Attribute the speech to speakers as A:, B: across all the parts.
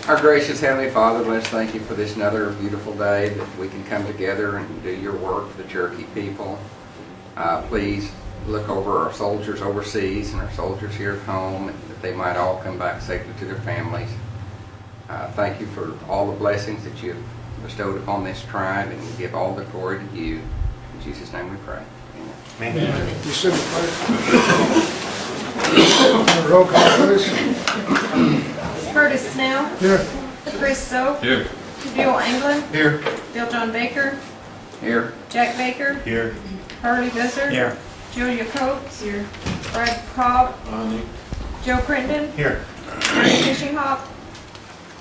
A: Our gracious Heavenly Father, let's thank you for this another beautiful day that we can come together and do your work for the Cherokee people. Please look over our soldiers overseas and our soldiers here at home, and that they might all come back safely to their families. Thank you for all the blessings that you have bestowed upon this tribe, and we give all the glory to you. In Jesus' name we pray. Amen.
B: Amen. You should have roll call, please.
C: Curtis Snell.
B: Here.
C: Chris Soap.
D: Here.
C: Bill England.
D: Here.
C: Bill John Baker.
A: Here.
C: Jack Baker.
D: Here.
C: Harley Visser.
D: Here.
C: Julia Coates. Here. Brad Cobb. Joe Crittenden.
D: Here.
C: Mary Fishing Hawk.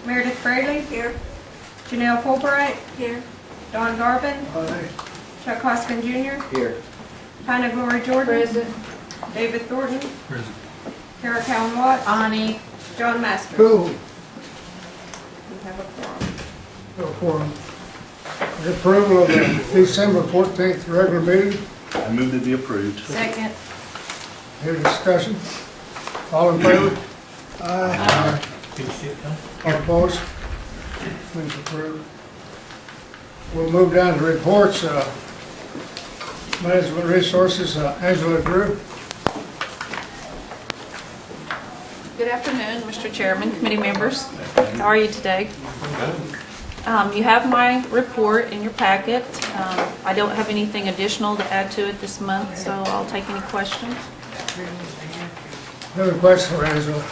C: Meredith Fraley. Here. Janelle Fulbright. Here. Don Garvin.
B: Aye.
C: Chuck Hoskin Jr.
A: Here.
C: Hannah Glory Jordan.
E: Present.
C: David Thornton.
D: Present.
C: Kara Callan Watts.
E: Ani.
C: John Masters.
B: Cool.
C: We have a quorum.
B: No quorum. The approval of the December 14th regular meeting.
D: I move to be approved.
C: Second.
B: Any discussion? All in favor? Aye. All opposed? Please approve. We'll move down to reports. Management Resources, Angela Drew.
E: Good afternoon, Mr. Chairman, committee members. How are you today? You have my report in your packet. I don't have anything additional to add to it this month, so I'll take any questions.
B: Another question for Angela.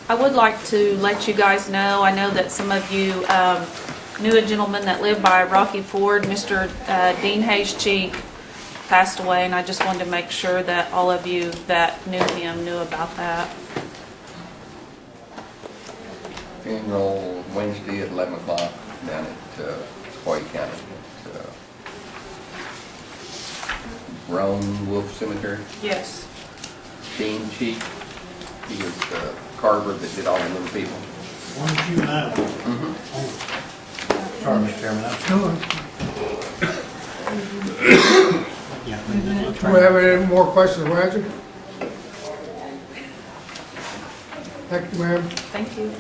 E: I would like to let you guys know, I know that some of you knew a gentleman that lived by Rocky Ford, Mr. Dean Hayes Cheek, passed away, and I just wanted to make sure that all of you that knew him knew about that.
A: Funeral Wednesday at 11 o'clock down at Hawaii County. Roan Wolf Cemetery.
E: Yes.
A: Dean Cheek. He was the carver that did all the little people.
D: One you know. Sorry, Mr. Chairman.
B: Do we have any more questions for Angela? Thank you, ma'am.
E: Thank you.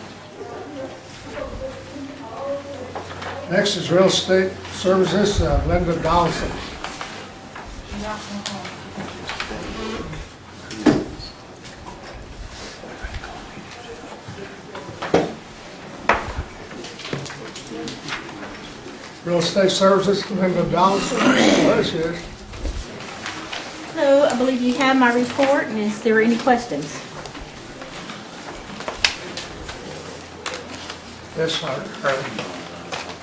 B: Next is Real Estate Services, Linda Donaldson. Real Estate Services, Linda Donaldson. There she is.
F: Hello, I believe you have my report, and is there any questions?
B: Yes, sir.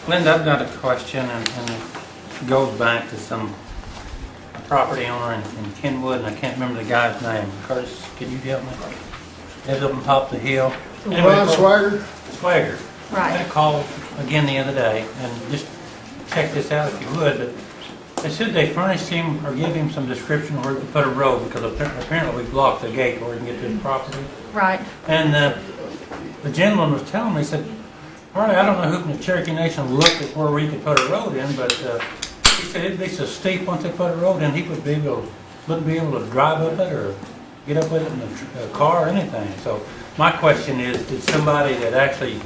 G: Linda, I've got a question, and it goes back to some property owner in Kenwood, and I can't remember the guy's name. Curtis, can you help me? Lives up on top of the hill.
B: Ron Swagger?
G: Swagger.
F: Right.
G: I called again the other day, and just check this out if you would, but they said they furnished him or gave him some description where he could put a road, because apparently we blocked the gate where he can get to his property.
F: Right.
G: And the gentleman was telling me, he said, Harley, I don't know who from the Cherokee Nation looked at where we could put a road in, but he said it'd be so steep once they put a road in, he wouldn't be able to drive up it or get up with it in a car or anything. So my question is, did somebody that actually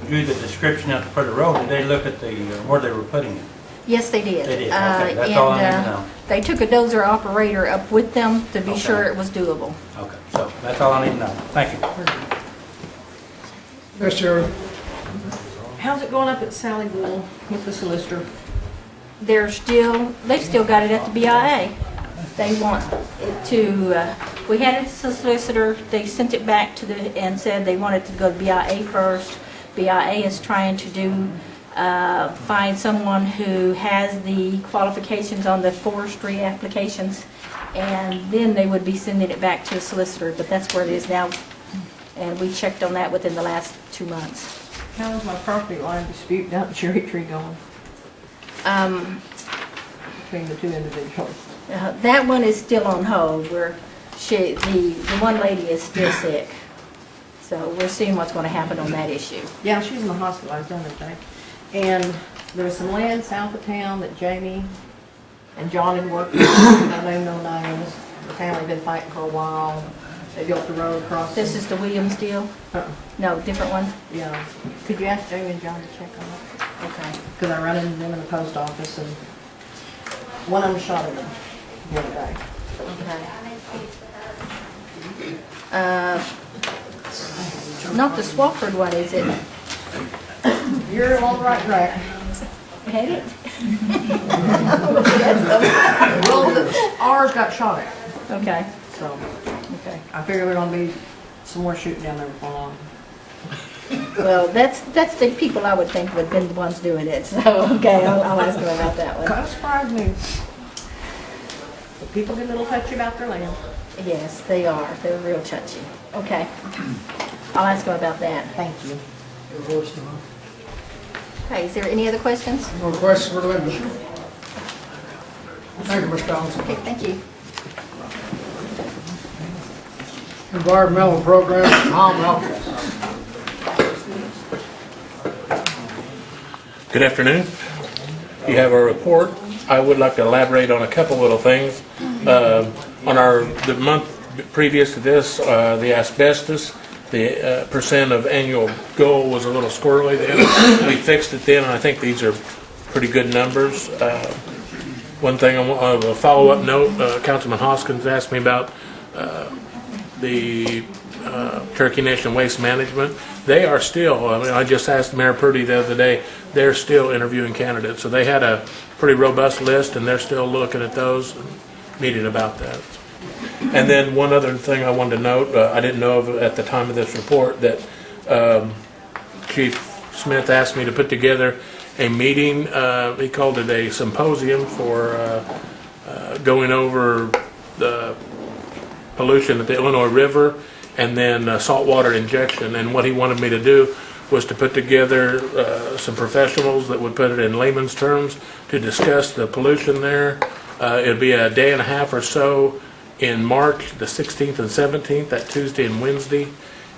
G: drew the description out to put a road, did they look at the where they were putting it?
F: Yes, they did.
G: They did. Okay, that's all I need to know.
F: They took a dozer operator up with them to be
G: Okay.
F: sure it was doable.
G: Okay, so that's all I need to know. Thank you.
B: Yes, Jerry.
C: How's it going up at Sally Bull with the solicitor?
F: They've still got it at the BIA. They want it to, we had it to the solicitor, they sent it back and said they wanted to go to BIA first. BIA is trying to find someone who has the qualifications on the forestry applications, and then they would be sending it back to the solicitor, but that's where it is now. And we checked on that within the last 2 months.
C: How is my property line dispute down at Cherry Tree going between the two individuals?
F: That one is still on hold. The one lady is still sick, so we're seeing what's going to happen on that issue.
C: Yeah, she's in the hospital, I've done everything. And there was some land south of town that Jamie and John had worked with. I know no names. The family had been fighting for a while.
H: They go up the road across.
F: This is the Williams deal? No, different one?
H: Yeah. Could you ask Jamie and John to check on that? Okay. Because I run into them in the post office and one of them shot at them the other day.
F: Okay. Not the Swafford one, is it?
H: You're on the right track.
F: Had it?
H: Well, ours got shot at,
F: Okay,
H: so
F: okay.
H: I figure there's gonna be some more shooting down there before long.
F: Well, that's the people I would think would have been the ones doing it, so, okay, I'll ask them about that one.
H: Kind of surprised me. But people get a little touchy about their land.
F: Yes, they are. They're real touchy. Okay. I'll ask them about that.
H: Thank you.
F: Okay, is there any other questions?
B: No questions for Linda? Thank you, Ms. Thompson.
F: Okay, thank you.
B: Environmental program, Tom Elkins.
I: Good afternoon. You have a report. I would like to elaborate on a couple little things. On the month previous to this, the asbestos, the percent of annual goal was a little squirrely then. We fixed it then, and I think these are pretty good numbers. One thing, a follow-up note, Councilman Hoskins asked me about the Cherokee Nation Waste Management. They are still, I just asked Mayor Purdy the other day, they're still interviewing candidates. So they had a pretty robust list, and they're still looking at those, and meeting about that. And then one other thing I wanted to note, I didn't know of at the time of this report, that Chief Smith asked me to put together a meeting, he called it a symposium for going over the pollution at the Illinois River and then saltwater injection. And what he wanted me to do was to put together some professionals that would put it in layman's terms to discuss the pollution there. It'll be a day and a half or so in March, the 16th and 17th, that Tuesday and Wednesday,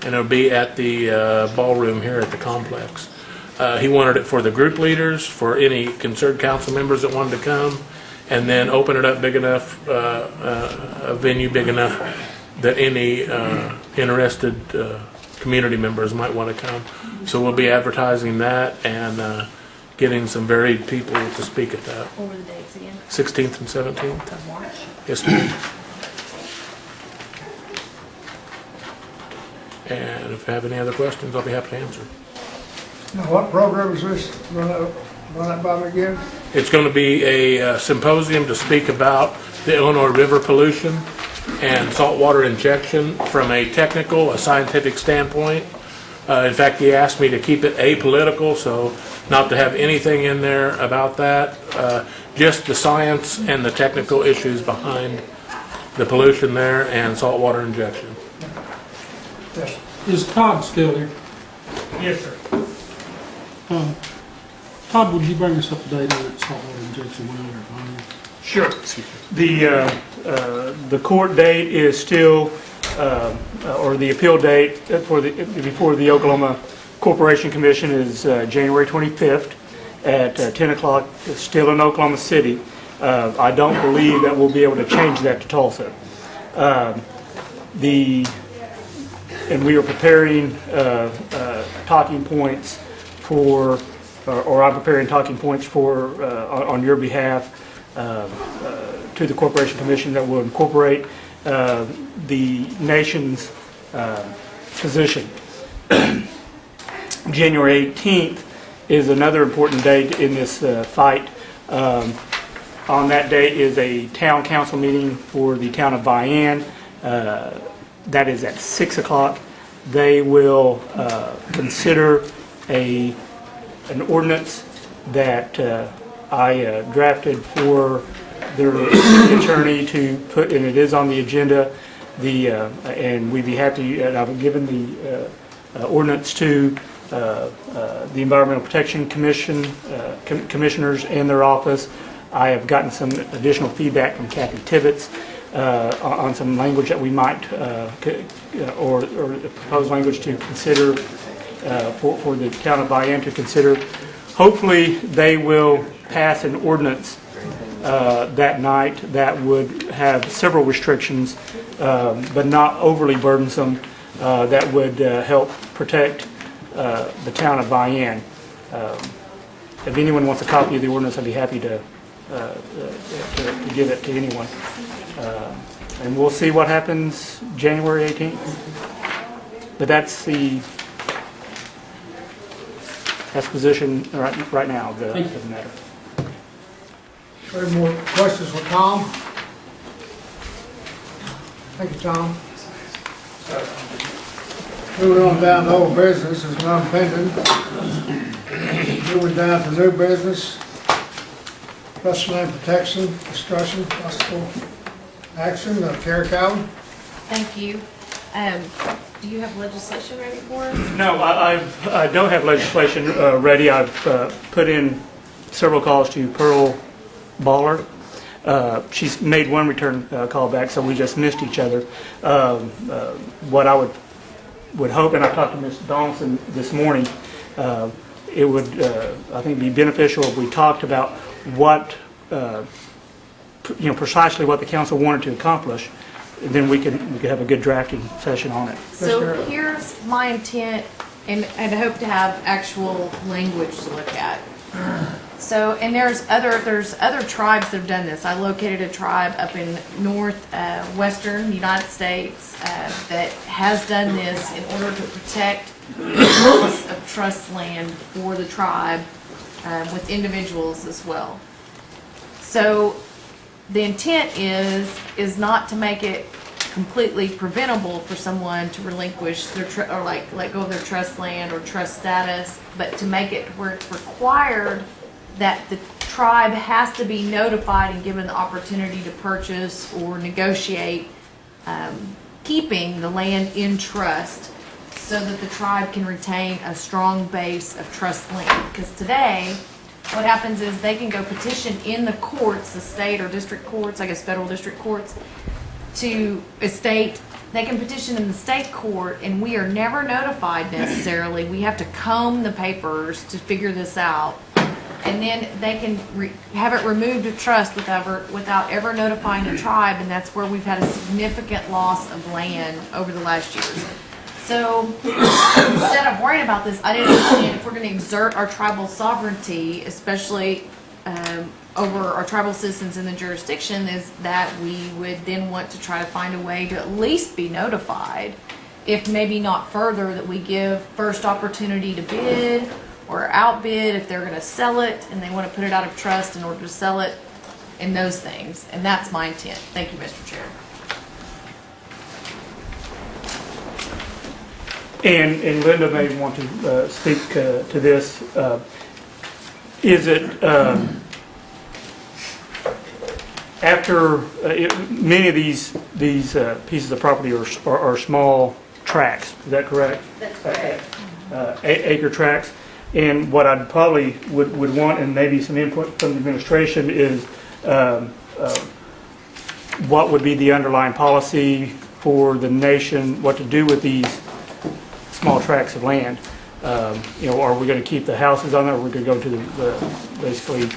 I: and it'll be at the ballroom here at the complex. He wanted it for the group leaders, for any concerned council members that wanted to come, and then open it up big enough, a venue big enough that any interested community members might want to come. So we'll be advertising that and getting some varied people to speak at that.
F: What were the dates again?
I: 16th and 17th.
F: Of March.
I: Yes, ma'am. And if you have any other questions, I'll be happy to answer.
B: Now, what program is this? Run that by me again?
I: It's going to be a symposium to speak about the Illinois River pollution and saltwater injection from a technical, a scientific standpoint. In fact, he asked me to keep it apolitical, so not to have anything in there about that, just the science and the technical issues behind the pollution there and saltwater injection.
B: Yes.
J: Is Todd still here?
G: Yes, sir.
J: Todd, would you bring us up to date on that saltwater injection well there behind you?
K: Sure. The court date is still, or the appeal date for before the Oklahoma Corporation Commission is January 25th at 10 o'clock, still in Oklahoma City. I don't believe that we'll be able to change that to Tulsa. And we are preparing talking points for, or I'm preparing talking points for, on your behalf, to the Corporation Commission that will incorporate the nation's position. January 18th is another important date in this fight. On that date is a town council meeting for the town of Vian. That is at 6 o'clock. They will consider an ordinance that I drafted for their city attorney to put, and it is on the agenda. And we'd be happy, and I've given the ordinance to the Environmental Protection Commission, commissioners in their office. I have gotten some additional feedback from Kathy Tibbetts on some language that we might, or proposed language to consider for the town of Vian to consider. Hopefully, they will pass an ordinance that night that would have several restrictions, but not overly burdensome, that would help protect the town of Vian. If anyone wants a copy of the ordinance, I'd be happy to give it to anyone. And we'll see what happens January 18th. But that's the position right now of the matter.
B: Any more questions for Tom? Thank you, Tom. Moving on down to old business, is none pending. Moving down to new business. Trust land protection, discussion, possible action, Cherokee.
L: Thank you. Do you have legislation ready for us?
K: No, I don't have legislation ready. I've put in several calls to Pearl Baller. She's made one return call back, so we just missed each other. What I would hope, and I talked to Ms. Donaldson this morning, it would, I think, be beneficial if we talked about what, precisely what the council wanted to accomplish, and then we could have a good drafting session on it.
L: So here's my intent, and I hope to have actual language to look at. So, and there's other tribes that have done this. I located a tribe up in northwestern United States that has done this in order to protect the rights of trust land for the tribe with individuals as well. So the intent is not to make it completely preventable for someone to relinquish their or let go of their trust land or trust status, but to make it where it's required that the tribe has to be notified and given the opportunity to purchase or negotiate keeping the land in trust so that the tribe can retain a strong base of trust land. Because today, what happens is they can go petition in the courts, the state or district courts, I guess federal district courts, to a state. They can petition in the state court, and we are never notified necessarily. We have to comb the papers to figure this out. And then they can have it removed of trust without ever notifying the tribe, and that's where we've had a significant loss of land over the last years. So instead of worrying about this, I didn't understand if we're going to exert our tribal sovereignty, especially over our tribal citizens in the jurisdiction, is that we would then want to try to find a way to at least be notified, if maybe not further, that we give first opportunity to bid or outbid if they're going to sell it and they want to put it out of trust in order to sell it, and those things. And that's my intent. Thank you, Mr. Chair.
K: And Linda may want to speak to this. Is it after many of these pieces of property are small tracts? Is that correct?
L: That's correct.
K: Acre tracts. And what I probably would want, and maybe some input from the administration, is what would be the underlying policy for the nation, what to do with these small tracts of land. Are we going to keep the houses on there, or are we going to go to basically,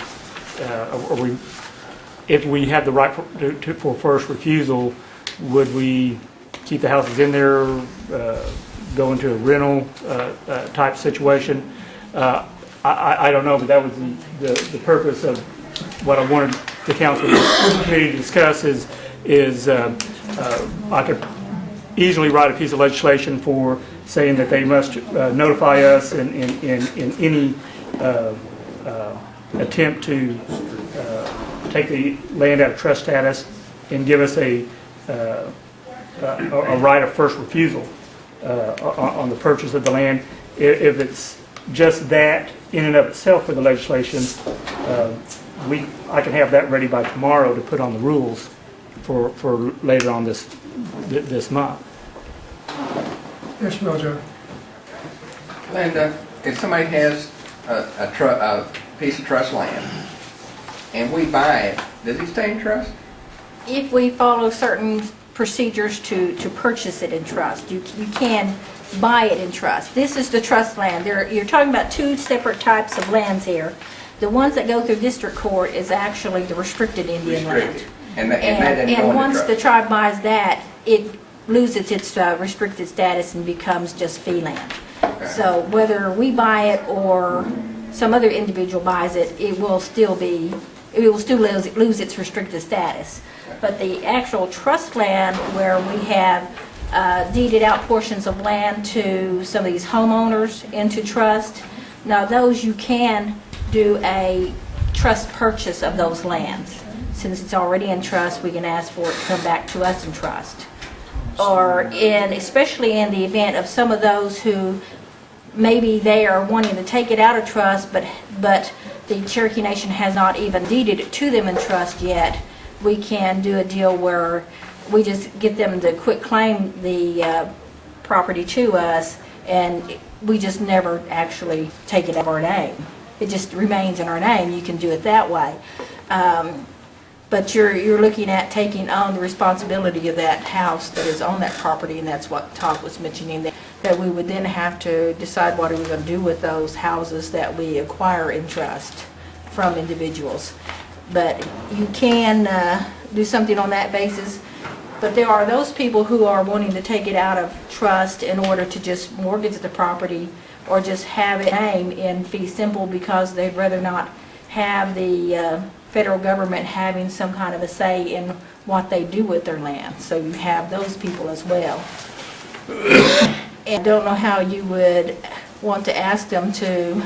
K: if we had the right for first refusal, would we keep the houses in there, go into a rental type situation? I don't know, but that was the purpose of what I wanted the council committee to discuss is I could easily write a piece of legislation for saying that they must notify us in any attempt to take the land out of trust status and give us a right of first refusal on the purchase of the land. If it's just that in and of itself for the legislation, I can have that ready by tomorrow to put on the rules for later on this month.
B: Yes, Roger.
A: Linda, if somebody has a piece of trust land and we buy it, does it stay in trust?
F: If we follow certain procedures to purchase it in trust, you can buy it in trust. This is the trust land. You're talking about two separate types of lands here. The ones that go through district court is actually the restricted Indian land.
A: Restricted. And that didn't go
F: And
A: into
F: once the
A: trust.
F: tribe buys that, it loses its restricted status and becomes just fee land.
A: Okay.
F: So whether we buy it or some other individual buys it, it will still lose its restricted status. But the actual trust land where we have deeded out portions of land to some of these homeowners into trust, now those you can do a trust purchase of those lands. Since it's already in trust, we can ask for it to come back to us in trust. Or especially in the event of some of those who maybe they are wanting to take it out of trust, but the Cherokee Nation has not even deeded it to them in trust yet, we can do a deal where we just get them to quit claim the property to us, and we just never actually take it out of our name. It just remains in our name. You can do it that way. But you're looking at taking on the responsibility of that house that is on that property, and that's what Todd was mentioning, that we would then have to decide what are we going to do with those houses that we acquire in trust from individuals. But you can do something on that basis. But there are those people who are wanting to take it out of trust in order to just mortgage the property or just have it name in fee simple because they'd rather not have the federal government having some kind of a say in what they do with their land. So you have those people as well. And I don't know how you would want to ask them to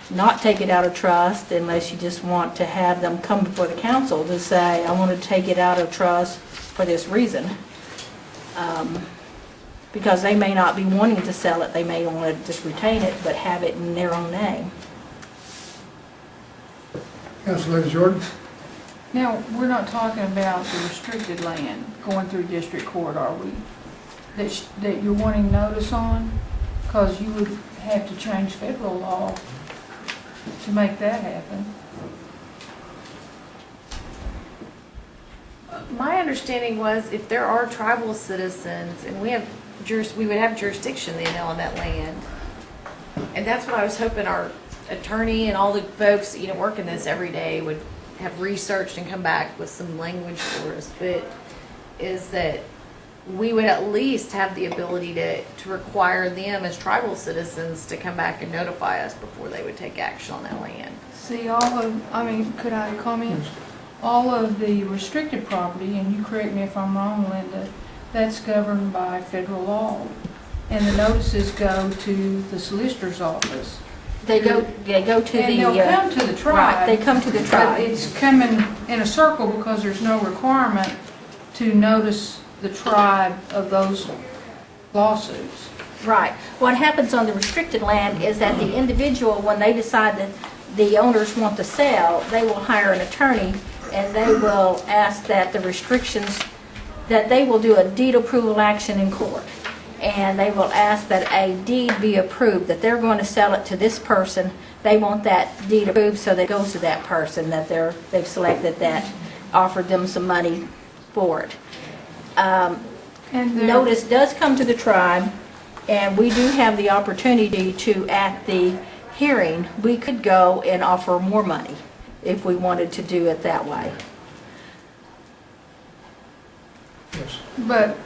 F: not take it out of trust unless you just want to have them come before the council to say, I want to take it out of trust for this reason. Because they may not be wanting to sell it, they may want to just retain it, but have it in their own name.
B: Councilor Jordan?
M: Now, we're not talking about the restricted land going through district court, are we? That you're wanting notice on? Because you would have to change federal law to make that happen.
L: My understanding was if there are tribal citizens and we would have jurisdiction then on that land. And that's what I was hoping our attorney and all the folks, working this every day would have researched and come back with some language for us. But is that we would at least have the ability to require them as tribal citizens to come back and notify us before they would take action on that land.
M: See, could I comment? All of the restricted property, and you correct me if I'm wrong, Linda, that's governed by federal law. And the notices go to the solicitor's office.
F: They go to
M: and they'll come to the tribe.
F: Right, they come to the tribe.
M: But it's coming in a circle because there's no requirement to notice the tribe of those lawsuits.
F: Right. What happens on the restricted land is that the individual, when they decide that the owners want to sell, they will hire an attorney and they will ask that the restrictions, that they will do a deed approval action in court. And they will ask that a deed be approved, that they're going to sell it to this person. They want that deed approved so that it goes to that person that they've selected that offered them some money for it. Notice does come to the tribe, and we do have the opportunity to, at the hearing, we could go and offer more money if we wanted to do it that way.
B: Yes.
M: But,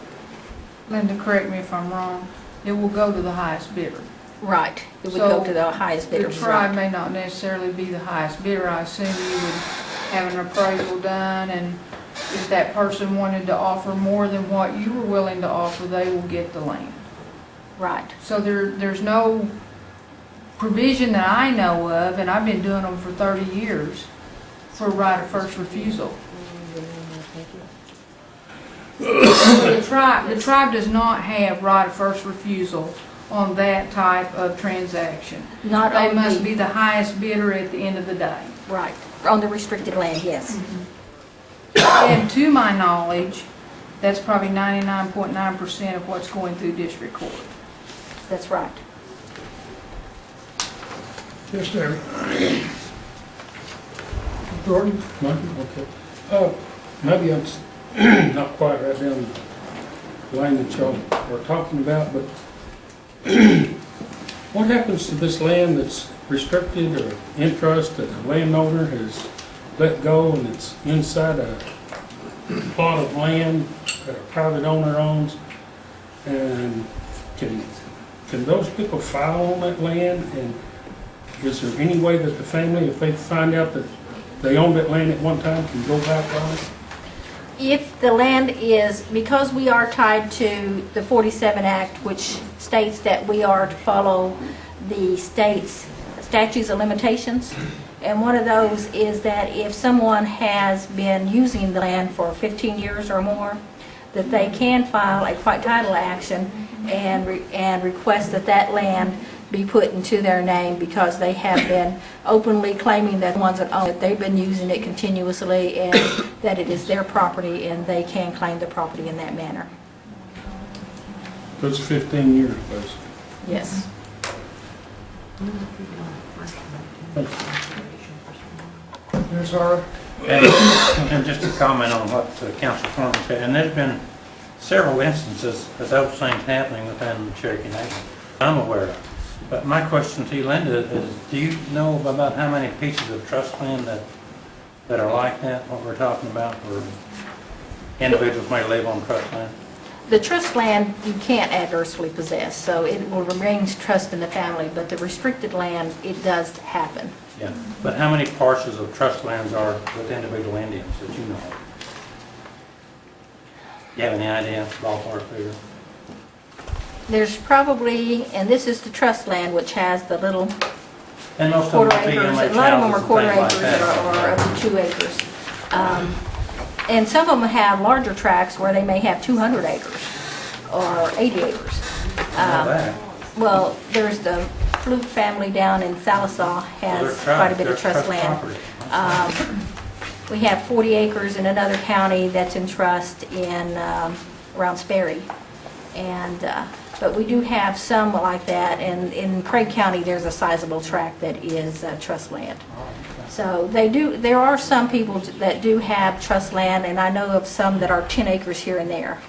M: Linda, correct me if I'm wrong, it will go to the highest bidder.
F: Right. It would go to the highest bidder.
M: The tribe may not necessarily be the highest bidder. I assume you would have an appraisal done, and if that person wanted to offer more than what you were willing to offer, they will get the land.
F: Right.
M: So there's no provision that I know of, and I've been doing them for 30 years, for right of first refusal. The tribe does not have right of first refusal on that type of transaction. They must be the highest bidder at the end of the day.
F: Right. On the restricted land, yes.
M: And to my knowledge, that's probably 99.9% of what's going through district court.
F: That's right.
B: Yes, sir. Jordan?
J: Okay. Maybe I'm not quite right down the line that y'all are talking about, but what happens to this land that's restricted or in trust that the landowner has let go and it's inside a plot of land that a private owner owns? And can those people file on that land? And is there any way that the family, if they find out that they owned that land at one time, can go back on it?
F: If the land is, because we are tied to the 47 Act, which states that we are to follow the state's statutes of limitations, and one of those is that if someone has been using the land for 15 years or more, that they can file a quiet title action and request that that land be put into their name because they have been openly claiming that the ones that own it, they've been using it continuously and that it is their property and they can claim the property in that manner.
J: That's 15 years, basically.
F: Yes.
B: Yes, sir.
G: And just to comment on what Council Thornton said, and there's been several instances of those things happening within the Cherokee Nation I'm aware of. But my question to you, Linda, is do you know about how many pieces of trust land that are like that, what we're talking about, where individuals may live on trust land?
F: The trust land you can't adversely possess, so it will remain trust in the family, but the restricted land, it does happen.
G: Yeah, but how many parcels of trust lands are with individual Indians that you know of? You have any idea, ballpark figure?
F: There's probably, and this is the trust land, which has the little
G: And most of
F: quarter
G: them
F: acres.
G: are
F: A
G: FEMA
F: lot of them are
G: houses
F: quarter
G: and things
F: acres
G: like that.
F: or up to 2 acres. And some of them have larger tracts where they may have 200 acres or 80 acres. Well, there's the Fluke family down in Salisaw has quite a bit of trust land. We have 40 acres in another county that's in trust in around Sperry. And but we do have some like that, and in Craig County there's a sizable tract that is trust land. So there are some people that do have trust land, and I know of some that are 10 acres here and there.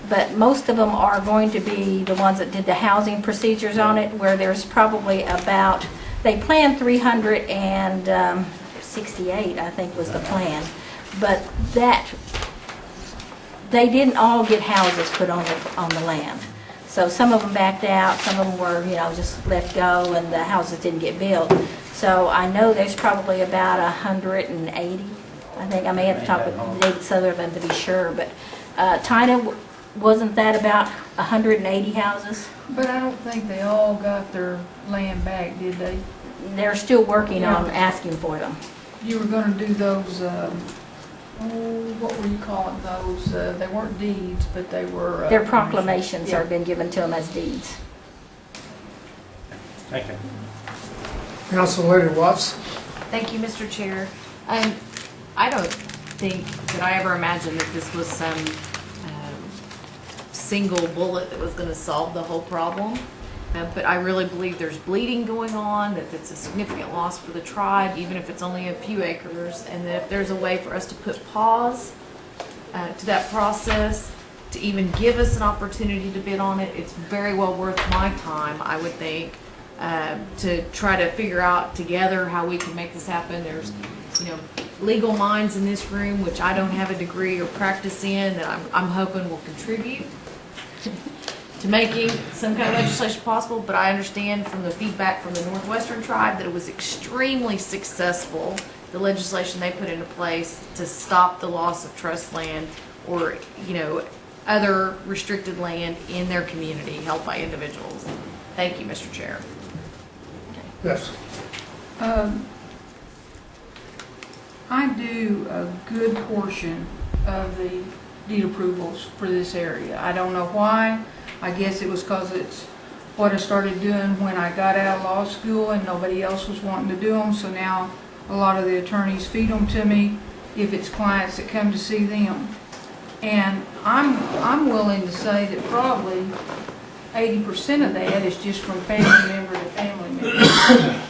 F: But most of them are going to be the ones that did the housing procedures on it, where there's probably about, they planned 368, I think was the plan. But they didn't all get houses put on the land. So some of them backed out, some of them were, just let go, and the houses didn't get built. So I know there's probably about 180. I think I may have to talk with David Sutherland to be sure, but Tina, wasn't that about 180 houses?
M: But I don't think they all got their land back, did they?
F: They're still working on asking for them.
M: You were gonna do those, what were you calling those? They weren't deeds, but they were...
F: Their proclamations are been given to them as deeds.
G: Thank you.
B: Council Lady Watts.
L: Thank you, Mr. Chair. I don't think that I ever imagined that this was some single bullet that was going to solve the whole problem. But I really believe there's bleeding going on, that it's a significant loss for the tribe, even if it's only a few acres, and that if there's a way for us to put pause to that process, to even give us an opportunity to bid on it, it's very well worth my time, I would think, to try to figure out together how we can make this happen. There's, legal minds in this room, which I don't have a degree or practice in, that I'm hoping will contribute to making some kind of legislation possible. But I understand from the feedback from the Northwestern tribe that it was extremely successful, the legislation they put into place to stop the loss of trust land or, other restricted land in their community held by individuals. Thank you, Mr. Chair.
B: Yes.
M: I do a good portion of the deed approvals for this area. I don't know why. I guess it was because it's what I started doing when I got out of law school and nobody else was wanting to do them. So now a lot of the attorneys feed them to me if it's clients that come to see them. And I'm willing to say that probably 80% of that is just from family member to family member.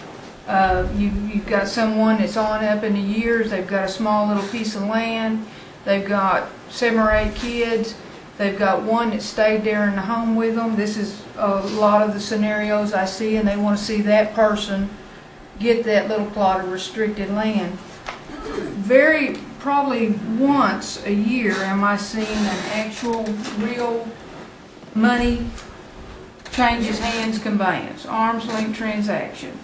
M: You've got someone that's on up in the years, they've got a small little piece of land, they've got 7 or 8 kids, They've got one that stayed there in the home with them. This is a lot of the scenarios I see, and they want to see that person get that little plot of restricted land. Probably once a year am I seeing an actual, real money changes hands conveyance, arm's length transaction.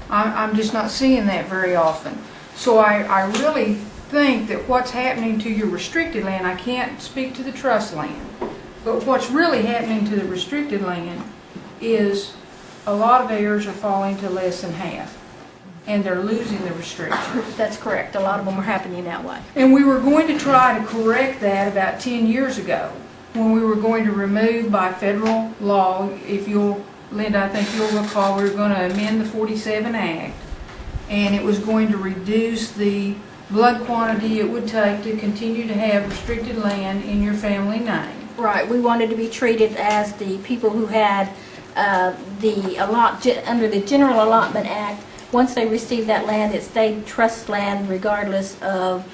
M: I'm just not seeing that very often. So I really think that what's happening to your restricted land, I can't speak to the trust land, but what's really happening to the restricted land is a lot of heirs are falling to less than half, and they're losing the restriction.
F: That's correct. A lot of them are happening that way.
M: And we were going to try to correct that about 10 years ago, when we were going to remove by federal law, if you'll, Linda, I think you'll recall, we were going to amend the 47 Act, and it was going to reduce the blood quantity it would take to continue to have restricted land in your family name.
F: Right. We wanted to be treated as the people who had under the General Allotment Act. Once they received that land, it stayed trust land regardless of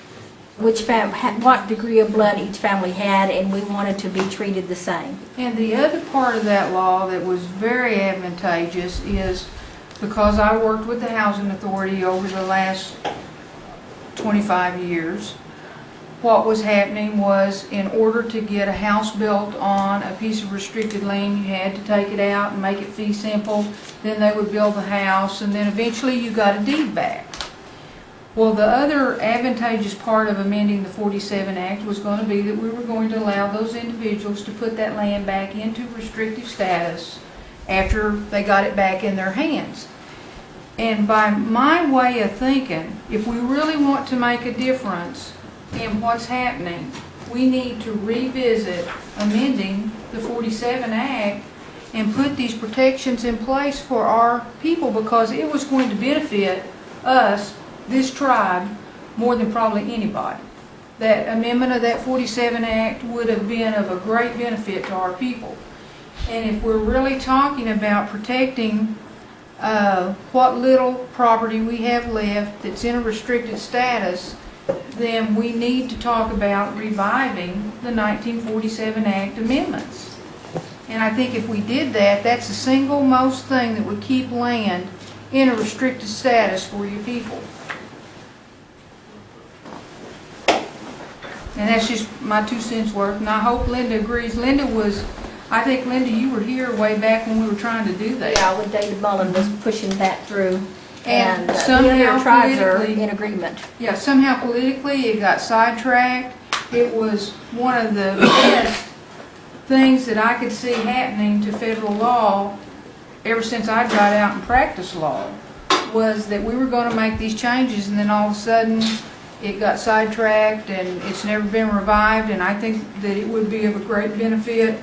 F: what degree of blood each family had, and we wanted to be treated the same.
M: And the other part of that law that was very advantageous is because I worked with the Housing Authority over the last 25 years, what was happening was, in order to get a house built on a piece of restricted land, you had to take it out and make it fee simple. Then they would build the house, and then eventually you got a deed back. Well, the other advantageous part of amending the 47 Act was going to be that we were going to allow those individuals to put that land back into restrictive status after they got it back in their hands. And by my way of thinking, if we really want to make a difference in what's happening, we need to revisit amending the 47 Act and put these protections in place for our people, because it was going to benefit us, this tribe, more than probably anybody. That amendment of that 47 Act would have been of a great benefit to our people. And if we're really talking about protecting what little property we have left that's in a restricted status, then we need to talk about reviving the 1947 Act amendments. And I think if we did that, that's the single most thing that would keep land in a restricted status for your people. And that's just my 2 cents worth, and I hope Linda agrees. I think, Linda, you were here way back when we were trying to do that.
F: Yeah, when David Mullen was pushing that through.
M: And
F: the
M: somehow
F: other tribes are
M: politically,
F: in agreement.
M: Yeah, somehow politically it got sidetracked. It was one of the best things that I could see happening to federal law ever since I got out and practiced law, was that we were going to make these changes, and then all of a sudden it got sidetracked and it's never been revived. And I think that it would be of a great benefit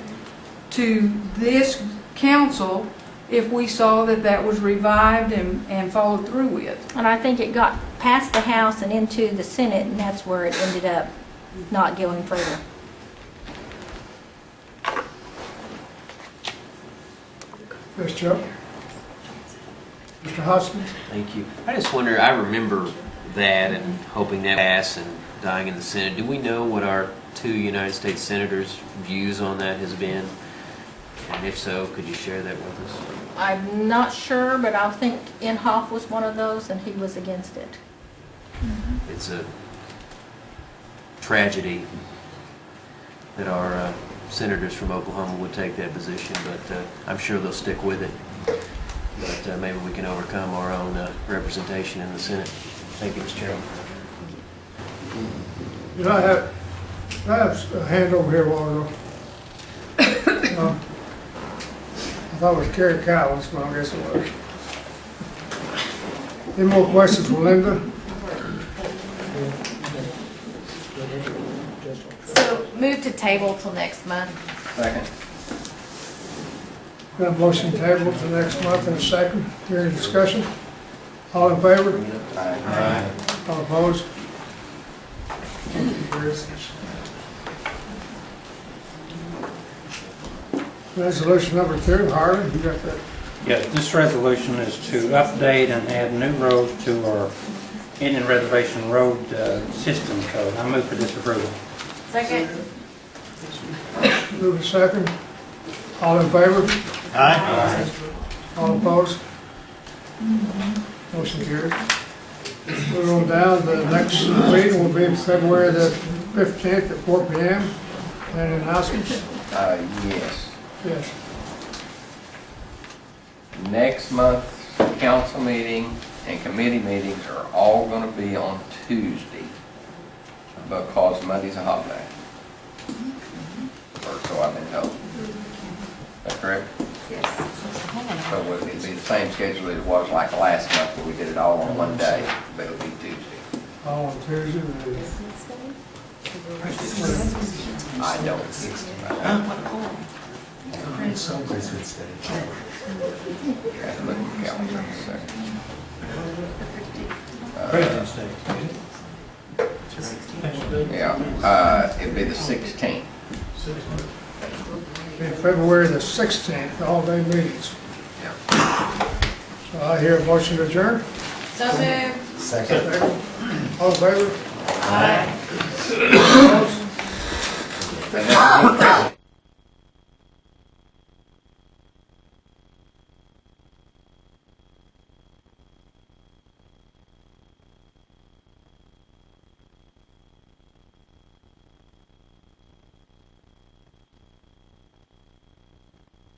M: to this council if we saw that that was revived and followed through with.
F: And I think it got past the House and into the Senate, and that's where it ended up not going further.
B: Yes, Chuck. Mr. Hoskins?
N: Thank you. I just wonder, I remember that and hoping that passed and dying in the Senate. Do we know what our 2 United States Senators' views on that has been? And if so, could you share that with us?
F: I'm not sure, but I think Inhofe was one of those, and he was against it.
N: It's a tragedy that our senators from Oklahoma would take that position, but I'm sure they'll stick with it. But maybe we can overcome our own representation in the Senate. Thank you, Mr. Chairman.
B: You know, I have a hand over here a while ago. I thought it was Kerry Collins, but I guess it was. Any more questions for Linda?
L: So move to table till next month.
A: Second.
B: Got a motion table to next month and a second. Any discussion? All in favor?
A: Aye.
B: All opposed? Motion carries. Resolution number 2, Harlan, you got that?
G: Yes, this resolution is to update and add new roads to our Indian Reservation Road system code. I move for this approval.
L: Second.
B: Move to second. All in favor?
D: Aye.
B: All opposed? Motion carried. Move on down, the next meeting will be February the 15th at 4 p.m. Any announcements?
A: Yes.
B: Yes.
A: Next month's council meeting and committee meetings are all gonna be on Tuesday because Monday's a holiday. Or so I've been told. Is that correct? So it'll be the same schedule as it was like last month, where we did it all on one day, but it'll be Tuesday.
B: All on Tuesday.
A: I don't. Have to look at the calendar in a second.
G: President's Day.
B: Yeah,
A: It'd be the 16th.
B: February the 16th, all-day meetings. So I hear a motion to adjourn.
L: So moved.
B: Second. All in favor?
L: Aye.
B: Opposed?
A: And that's-